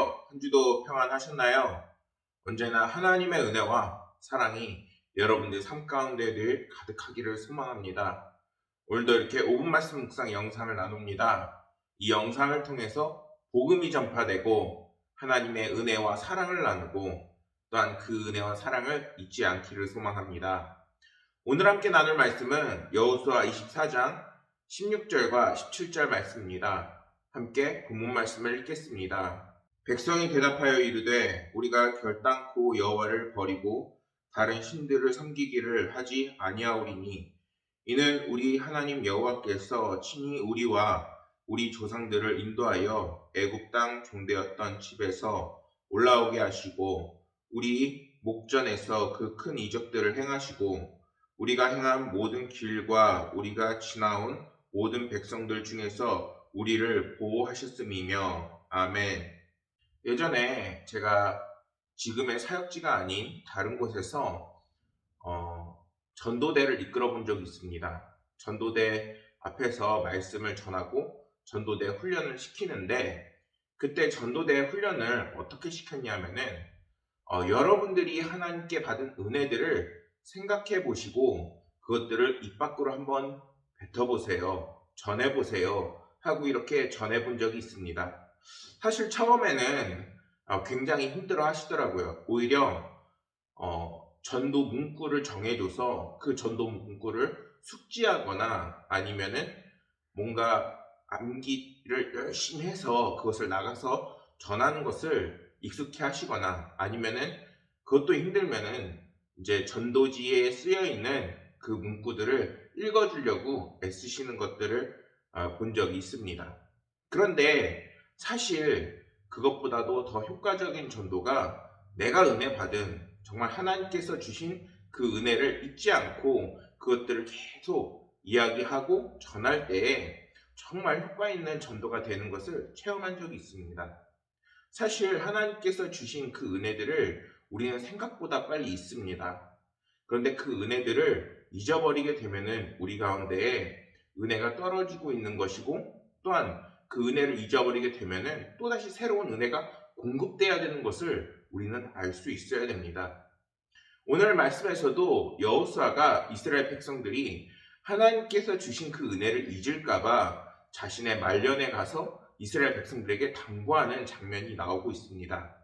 안녕하세요. 한 주도 평안하셨나요? 언제나 하나님의 은혜와 사랑이 여러분들 삶 가운데 늘 가득하기를 소망합니다. 오늘도 이렇게 5분 말씀 묵상 영상을 나눕니다. 이 영상을 통해서 복음이 전파되고 하나님의 은혜와 사랑을 나누고 또한 그 은혜와 사랑을 잊지 않기를 소망합니다. 오늘 함께 나눌 말씀은 여호수아 24장 16절과 17절 말씀입니다. 함께 본문 말씀을 읽겠습니다. 백성이 대답하여 이르되 우리가 결단코 여호와를 버리고 다른 신들을 섬기기를 하지 아니하오리니 이는 우리 하나님 여호와께서 친히 우리와 우리 조상들을 인도하여 애굽 땅 종되었던 집에서 올라오게 하시고 우리 목전에서 그 큰 이적들을 행하시고 우리가 행한 모든 길과 우리가 지나온 모든 백성들 중에서 우리를 보호하셨음이며 아멘. 예전에 제가 지금의 사역지가 아닌 다른 곳에서 전도대를 이끌어 본 적이 있습니다. 전도대 앞에서 말씀을 전하고 전도대 훈련을 시키는데 그때 전도대 훈련을 어떻게 시켰냐면은 여러분들이 하나님께 받은 은혜들을 생각해 보시고 그것들을 입 밖으로 한번 뱉어보세요. 전해보세요. 하고 이렇게 전해본 적이 있습니다. 사실 처음에는 굉장히 힘들어 하시더라고요. 오히려 전도 문구를 정해줘서 그 전도 문구를 숙지하거나 아니면은 뭔가 암기를 열심히 해서 그것을 나가서 전하는 것을 익숙해 하시거나 아니면은 그것도 힘들면은 이제 전도지에 쓰여 있는 그 문구들을 읽어주려고 애쓰시는 것들을 본 적이 있습니다. 그런데 사실 그것보다도 더 효과적인 전도가 내가 은혜 받은 정말 하나님께서 주신 그 은혜를 잊지 않고 그것들을 계속 이야기하고 전할 때에 정말 효과 있는 전도가 되는 것을 체험한 적이 있습니다. 사실 하나님께서 주신 그 은혜들을 우리는 생각보다 빨리 잊습니다. 그런데 그 은혜들을 잊어버리게 되면은 우리 가운데에 은혜가 떨어지고 있는 것이고 또한 그 은혜를 잊어버리게 되면은 또다시 새로운 은혜가 공급돼야 되는 것을 우리는 알 수 있어야 됩니다. 오늘 말씀에서도 여호수아가 이스라엘 백성들이 하나님께서 주신 그 은혜를 잊을까봐 자신의 말년에 가서 이스라엘 백성들에게 당부하는 장면이 나오고 있습니다.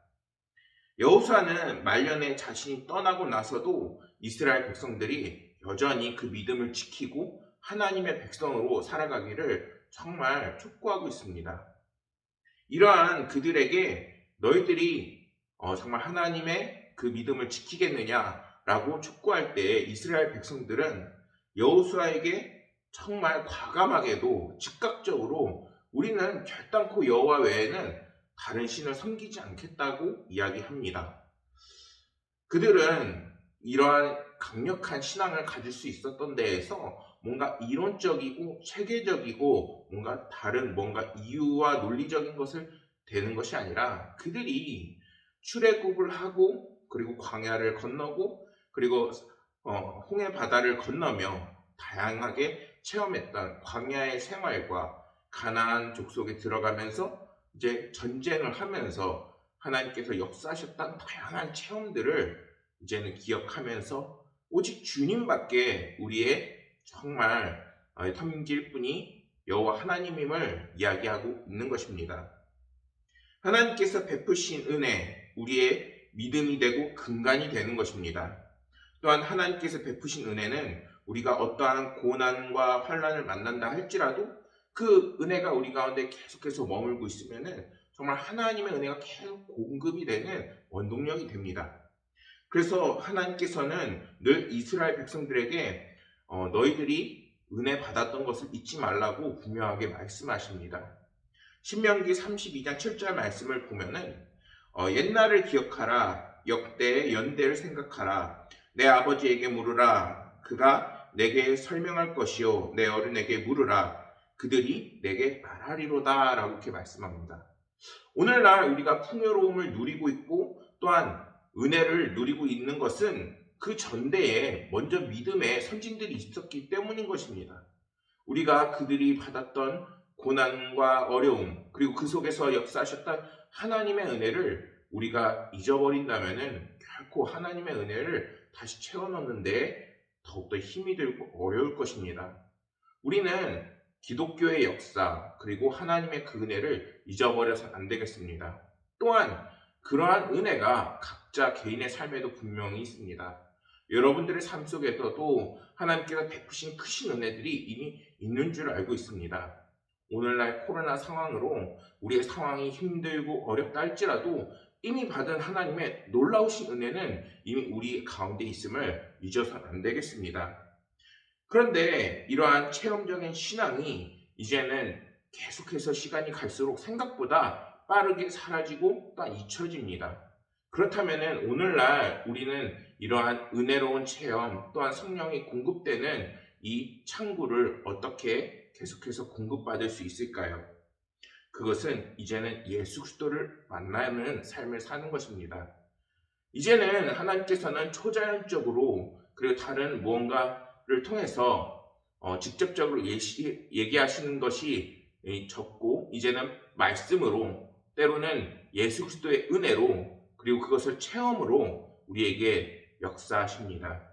여호수아는 말년에 자신이 떠나고 나서도 이스라엘 백성들이 여전히 그 믿음을 지키고 하나님의 백성으로 살아가기를 정말 촉구하고 있습니다. 이러한 그들에게 너희들이 정말 하나님의 그 믿음을 지키겠느냐라고 촉구할 때 이스라엘 백성들은 여호수아에게 정말 과감하게도 즉각적으로 우리는 결단코 여호와 외에는 다른 신을 섬기지 않겠다고 이야기합니다. 그들은 이러한 강력한 신앙을 가질 수 있었던 데에서 뭔가 이론적이고 체계적이고 뭔가 이유와 논리적인 것을 되는 것이 아니라 그들이 출애굽을 하고 그리고 광야를 건너고 그리고 홍해 바다를 건너며 다양하게 체험했던 광야의 생활과 가나안 족속에 들어가면서 이제 전쟁을 하면서 하나님께서 역사하셨던 다양한 체험들을 이제는 기억하면서 오직 주님밖에 우리의 정말 섬길 분이 여호와 하나님임을 이야기하고 있는 것입니다. 하나님께서 베푸신 은혜, 우리의 믿음이 되고 근간이 되는 것입니다. 또한 하나님께서 베푸신 은혜는 우리가 어떠한 고난과 환난을 만난다 할지라도 그 은혜가 우리 가운데 계속해서 머물고 있으면은 정말 하나님의 은혜가 계속 공급이 되는 원동력이 됩니다. 그래서 하나님께서는 늘 이스라엘 백성들에게 너희들이 은혜 받았던 것을 잊지 말라고 분명하게 말씀하십니다. 신명기 32장 7절 말씀을 보면은 옛날을 기억하라 역대의 연대를 생각하라 내 아버지에게 물으라 그가 내게 설명할 것이요 내 어른에게 물으라 그들이 내게 말하리로다 라고 이렇게 말씀합니다. 오늘날 우리가 풍요로움을 누리고 있고 또한 은혜를 누리고 있는 것은 그 전대에 먼저 믿음의 선진들이 있었기 때문인 것입니다. 우리가 그들이 받았던 고난과 어려움 그리고 그 속에서 역사하셨던 하나님의 은혜를 우리가 잊어버린다면은 결코 하나님의 은혜를 다시 채워 넣는데 더욱더 힘이 들고 어려울 것입니다. 우리는 기독교의 역사 그리고 하나님의 그 은혜를 잊어버려서는 안 되겠습니다. 또한 그러한 은혜가 각자 개인의 삶에도 분명히 있습니다. 여러분들의 삶 속에서도 하나님께서 베푸신 크신 은혜들이 이미 있는 줄 알고 있습니다. 오늘날 코로나 상황으로 우리의 상황이 힘들고 어렵다 할지라도 이미 받은 하나님의 놀라우신 은혜는 이미 우리 가운데 있음을 잊어서는 안 되겠습니다. 그런데 이러한 체험적인 신앙이 이제는 계속해서 시간이 갈수록 생각보다 빠르게 사라지고 또 잊혀집니다. 그렇다면 오늘날 우리는 이러한 은혜로운 체험 또한 성령이 공급되는 이 창구를 어떻게 계속해서 공급받을 수 있을까요? 그것은 이제는 예수 그리스도를 만나는 삶을 사는 것입니다. 이제는 하나님께서는 초자연적으로 그리고 다른 무언가를 통해서 직접적으로 얘기하시는 것이 적고 이제는 말씀으로 때로는 예수 그리스도의 은혜로 그리고 그것을 체험으로 우리에게 역사하십니다.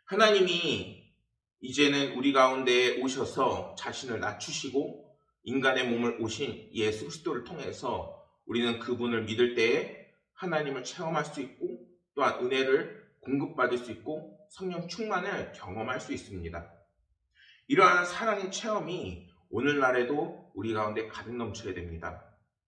하나님이 이제는 우리 가운데 오셔서 자신을 낮추시고 인간의 몸을 오신 예수 그리스도를 통해서 우리는 그분을 믿을 때에 하나님을 체험할 수 있고 또한 은혜를 공급받을 수 있고 성령 충만을 경험할 수 있습니다. 이러한 사랑의 체험이 오늘날에도 우리 가운데 가득 넘쳐야 됩니다.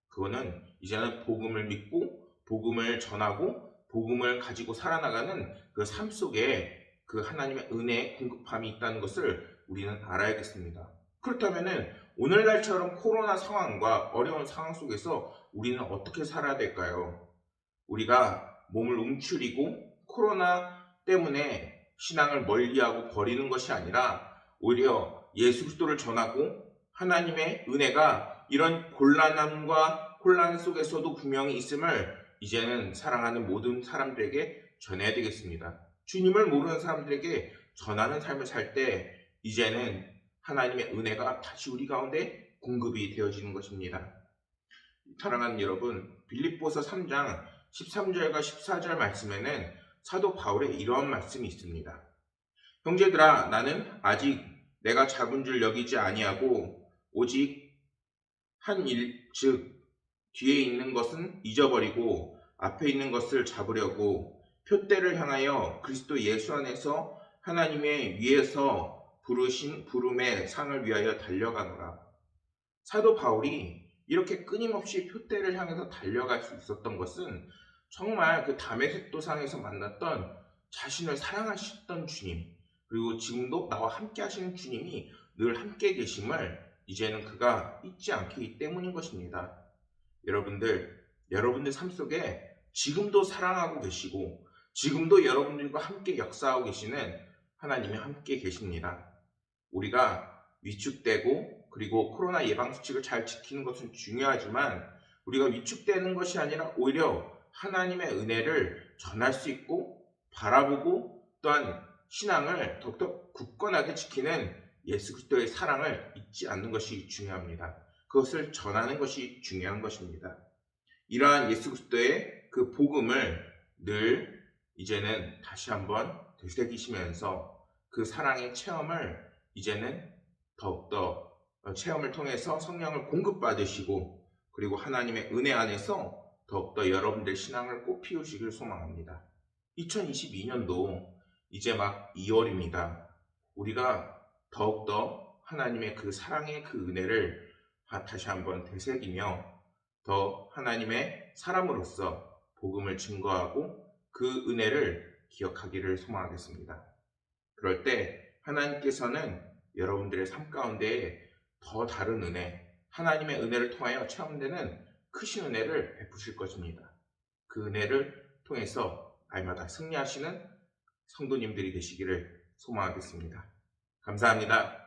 그거는 이제는 복음을 믿고 복음을 전하고 복음을 가지고 살아나가는 그 삶 속에 그 하나님의 은혜의 공급함이 있다는 것을 우리는 알아야겠습니다. 그렇다면 오늘날처럼 코로나 상황과 어려운 상황 속에서 우리는 어떻게 살아야 될까요? 우리가 몸을 움츠리고 코로나 때문에 신앙을 멀리하고 버리는 것이 아니라 오히려 예수 그리스도를 전하고 하나님의 은혜가 이런 곤란함과 혼란 속에서도 분명히 있음을 이제는 사랑하는 모든 사람들에게 전해야 되겠습니다. 주님을 모르는 사람들에게 전하는 삶을 살 때 이제는 하나님의 은혜가 다시 우리 가운데 공급이 되어지는 것입니다. 사랑하는 여러분, 빌립보서 3장 13절과 14절 말씀에는 사도 바울의 이러한 말씀이 있습니다. 형제들아, 나는 아직 내가 잡은 줄 여기지 아니하고 오직 한 일, 즉 뒤에 있는 것은 잊어버리고 앞에 있는 것을 잡으려고 표대를 향하여 그리스도 예수 안에서 하나님의 위에서 부르신 부름의 상을 위하여 달려가노라. 사도 바울이 이렇게 끊임없이 표대를 향해서 달려갈 수 있었던 것은 정말 그 다메섹 도상에서 만났던 자신을 사랑하셨던 주님, 그리고 지금도 나와 함께 하시는 주님이 늘 함께 계심을 이제는 그가 잊지 않기 때문인 것입니다. 여러분들 삶 속에 지금도 사랑하고 계시고 지금도 여러분들과 함께 역사하고 계시는 하나님이 함께 계십니다. 우리가 위축되고 그리고 코로나 예방수칙을 잘 지키는 것은 중요하지만 우리가 위축되는 것이 아니라 오히려 하나님의 은혜를 전할 수 있고 바라보고 또한 신앙을 더욱더 굳건하게 지키는 예수 그리스도의 사랑을 잊지 않는 것이 중요합니다. 그것을 전하는 것이 중요한 것입니다. 이러한 예수 그리스도의 그 복음을 늘 이제는 다시 한번 되새기시면서 그 사랑의 체험을 이제는 더욱더 체험을 통해서 성령을 공급받으시고 그리고 하나님의 은혜 안에서 더욱더 여러분들 신앙을 꽃피우시길 소망합니다. 2022년도 이제 막 2월입니다. 우리가 더욱더 하나님의 그 사랑의 그 은혜를 다시 한번 되새기며 더 하나님의 사람으로서 복음을 증거하고 그 은혜를 기억하기를 소망하겠습니다. 그럴 때 하나님께서는 여러분들의 삶 가운데 더 다른 은혜, 하나님의 은혜를 통하여 체험되는 크신 은혜를 베푸실 것입니다. 그 은혜를 통해서 날마다 승리하시는 성도님들이 되시기를 소망하겠습니다. 감사합니다.